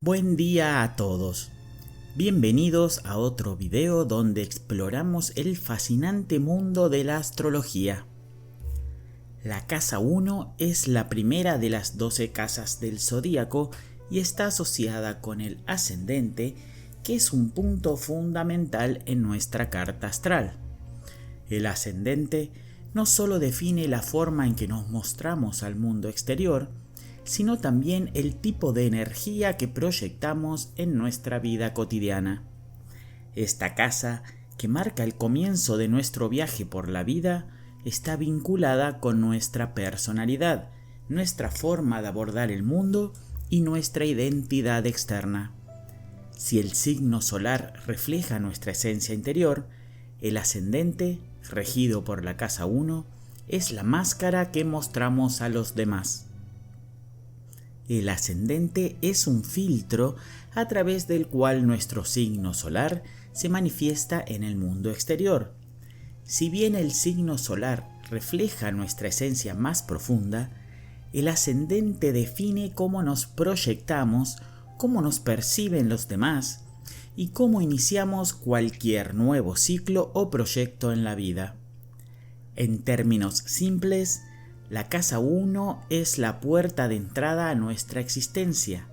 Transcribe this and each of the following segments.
Buen día a todos. Bienvenidos a otro video donde exploramos el fascinante mundo de la astrología. La casa 1 es la primera de las 12 casas del zodíaco y está asociada con el ascendente, que es un punto fundamental en nuestra carta astral. El ascendente no solo define la forma en que nos mostramos al mundo exterior, sino también el tipo de energía que proyectamos en nuestra vida cotidiana. Esta casa, que marca el comienzo de nuestro viaje por la vida, está vinculada con nuestra personalidad, nuestra forma de abordar el mundo y nuestra identidad externa. Si el signo solar refleja nuestra esencia interior, el ascendente, regido por la casa 1, es la máscara que mostramos a los demás. El ascendente es un filtro a través del cual nuestro signo solar se manifiesta en el mundo exterior. Si bien el signo solar refleja nuestra esencia más profunda, el ascendente define cómo nos proyectamos, cómo nos perciben los demás y cómo iniciamos cualquier nuevo ciclo o proyecto en la vida. En términos simples, la casa 1 es la puerta de entrada a nuestra existencia,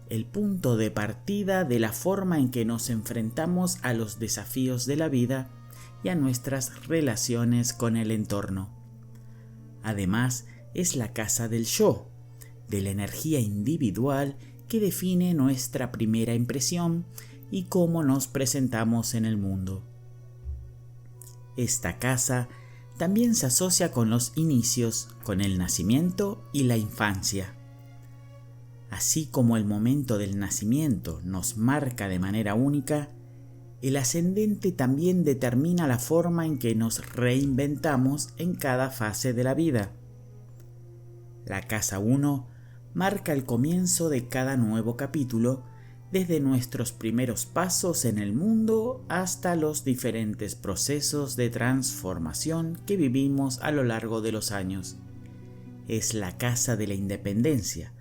el punto de partida de la forma en que nos enfrentamos a los desafíos de la vida y a nuestras relaciones con el entorno. Además, es la casa del yo, de la energía individual que define nuestra primera impresión y cómo nos presentamos en el mundo. Esta casa también se asocia con los inicios, con el nacimiento y la infancia. Así como el momento del nacimiento nos marca de manera única, el ascendente también determina la forma en que nos reinventamos en cada fase de la vida. La casa 1 marca el comienzo de cada nuevo capítulo, desde nuestros primeros pasos en el mundo hasta los diferentes procesos de transformación que vivimos a lo largo de los años. Es la casa de la independencia,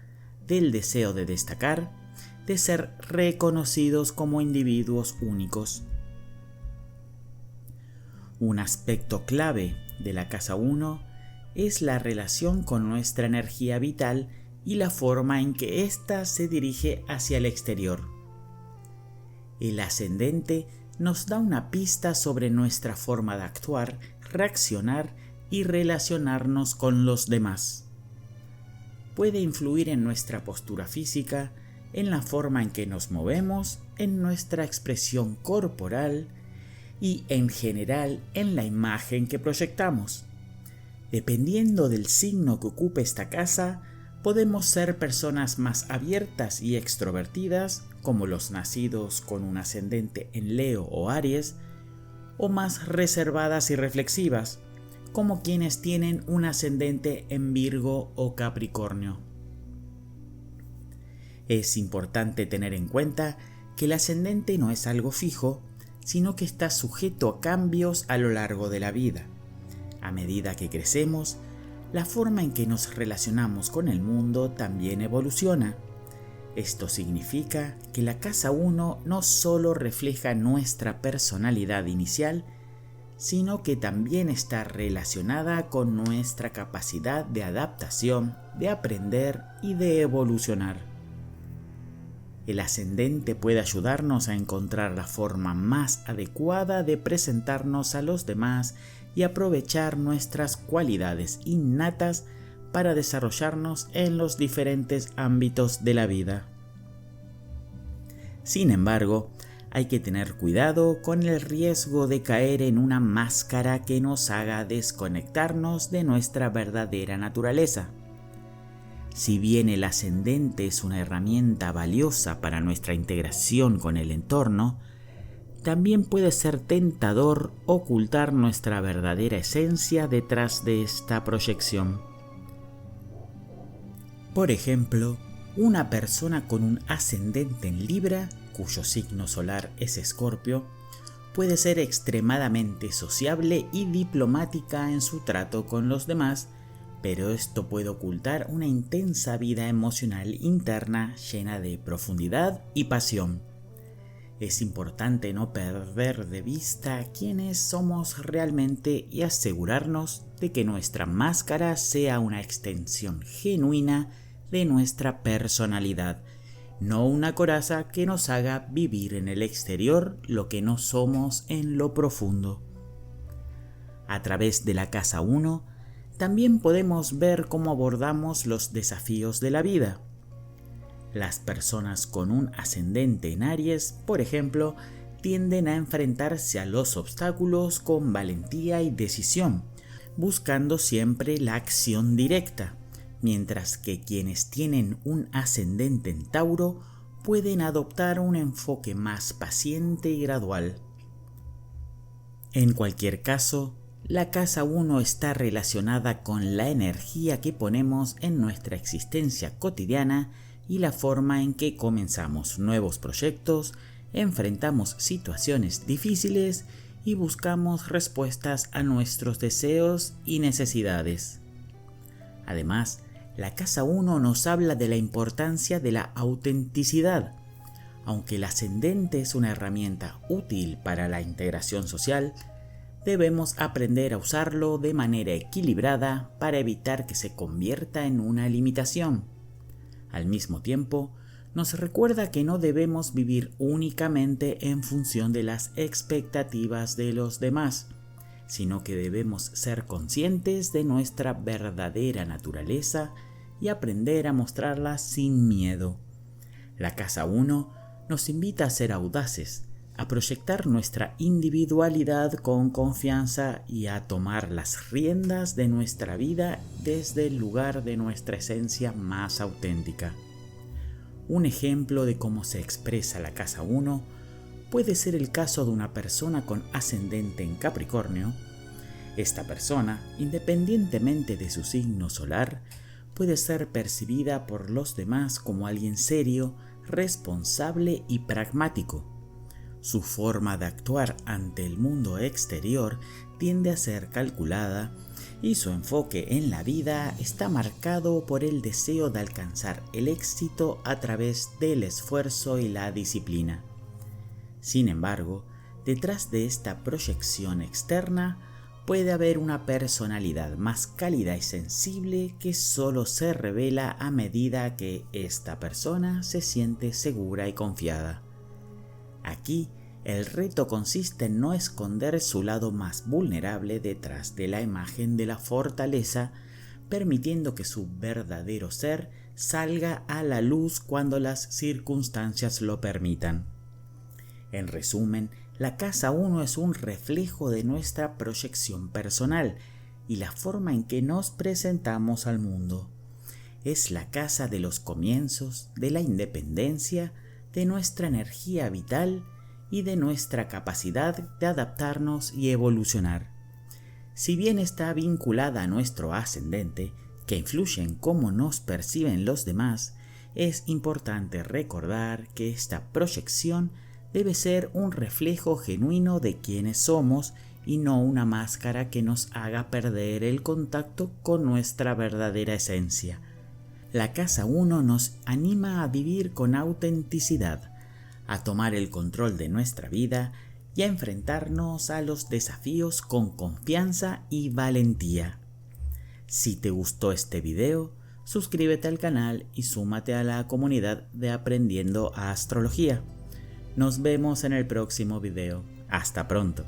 del deseo de destacar, de ser reconocidos como individuos únicos. Un aspecto clave de la casa 1 es la relación con nuestra energía vital y la forma en que ésta se dirige hacia el exterior. El ascendente nos da una pista sobre nuestra forma de actuar, reaccionar y relacionarnos con los demás. Puede influir en nuestra postura física, en la forma en que nos movemos, en nuestra expresión corporal y, en general, en la imagen que proyectamos. Dependiendo del signo que ocupe esta casa, podemos ser personas más abiertas y extrovertidas, como los nacidos con un ascendente en Leo o Aries, o más reservadas y reflexivas, como quienes tienen un ascendente en Virgo o Capricornio. Es importante tener en cuenta que el ascendente no es algo fijo, sino que está sujeto a cambios a lo largo de la vida. A medida que crecemos, la forma en que nos relacionamos con el mundo también evoluciona. Esto significa que la casa 1 no solo refleja nuestra personalidad inicial, sino que también está relacionada con nuestra capacidad de adaptación, de aprender y de evolucionar. El ascendente puede ayudarnos a encontrar la forma más adecuada de presentarnos a los demás y aprovechar nuestras cualidades innatas para desarrollarnos en los diferentes ámbitos de la vida. Sin embargo, hay que tener cuidado con el riesgo de caer en una máscara que nos haga desconectarnos de nuestra verdadera naturaleza. Si bien el ascendente es una herramienta valiosa para nuestra integración con el entorno, también puede ser tentador ocultar nuestra verdadera esencia detrás de esta proyección. Por ejemplo, una persona con un ascendente en Libra, cuyo signo solar es Escorpio, puede ser extremadamente sociable y diplomática en su trato con los demás, pero esto puede ocultar una intensa vida emocional interna llena de profundidad y pasión. Es importante no perder de vista quiénes somos realmente y asegurarnos de que nuestra máscara sea una extensión genuina de nuestra personalidad, no una coraza que nos haga vivir en el exterior lo que no somos en lo profundo. A través de la casa 1, también podemos ver cómo abordamos los desafíos de la vida. Las personas con un ascendente en Aries, por ejemplo, tienden a enfrentarse a los obstáculos con valentía y decisión, buscando siempre la acción directa, mientras que quienes tienen un ascendente en Tauro pueden adoptar un enfoque más paciente y gradual. En cualquier caso, la casa 1 está relacionada con la energía que ponemos en nuestra existencia cotidiana y la forma en que comenzamos nuevos proyectos, enfrentamos situaciones difíciles y buscamos respuestas a nuestros deseos y necesidades. Además, la casa 1 nos habla de la importancia de la autenticidad. Aunque el ascendente es una herramienta útil para la integración social, debemos aprender a usarlo de manera equilibrada para evitar que se convierta en una limitación. Al mismo tiempo, nos recuerda que no debemos vivir únicamente en función de las expectativas de los demás, sino que debemos ser conscientes de nuestra verdadera naturaleza y aprender a mostrarla sin miedo. La casa 1 nos invita a ser audaces, a proyectar nuestra individualidad con confianza y a tomar las riendas de nuestra vida desde el lugar de nuestra esencia más auténtica. Un ejemplo de cómo se expresa la casa 1 puede ser el caso de una persona con ascendente en Capricornio. Esta persona, independientemente de su signo solar, puede ser percibida por los demás como alguien serio, responsable y pragmático. Su forma de actuar ante el mundo exterior tiende a ser calculada y su enfoque en la vida está marcado por el deseo de alcanzar el éxito a través del esfuerzo y la disciplina. Sin embargo, detrás de esta proyección externa puede haber una personalidad más cálida y sensible que solo se revela a medida que esta persona se siente segura y confiada. Aquí, el reto consiste en no esconder su lado más vulnerable detrás de la imagen de la fortaleza, permitiendo que su verdadero ser salga a la luz cuando las circunstancias lo permitan. En resumen, la casa 1 es un reflejo de nuestra proyección personal y la forma en que nos presentamos al mundo. Es la casa de los comienzos, de la independencia, de nuestra energía vital y de nuestra capacidad de adaptarnos y evolucionar. Si bien está vinculada a nuestro ascendente, que influye en cómo nos perciben los demás, es importante recordar que esta proyección debe ser un reflejo genuino de quienes somos y no una máscara que nos haga perder el contacto con nuestra verdadera esencia. La casa 1 nos anima a vivir con autenticidad, a tomar el control de nuestra vida y a enfrentarnos a los desafíos con confianza y valentía. Si te gustó este video, suscríbete al canal y súmate a la comunidad de Aprendiendo Astrología. Nos vemos en el próximo video. Hasta pronto.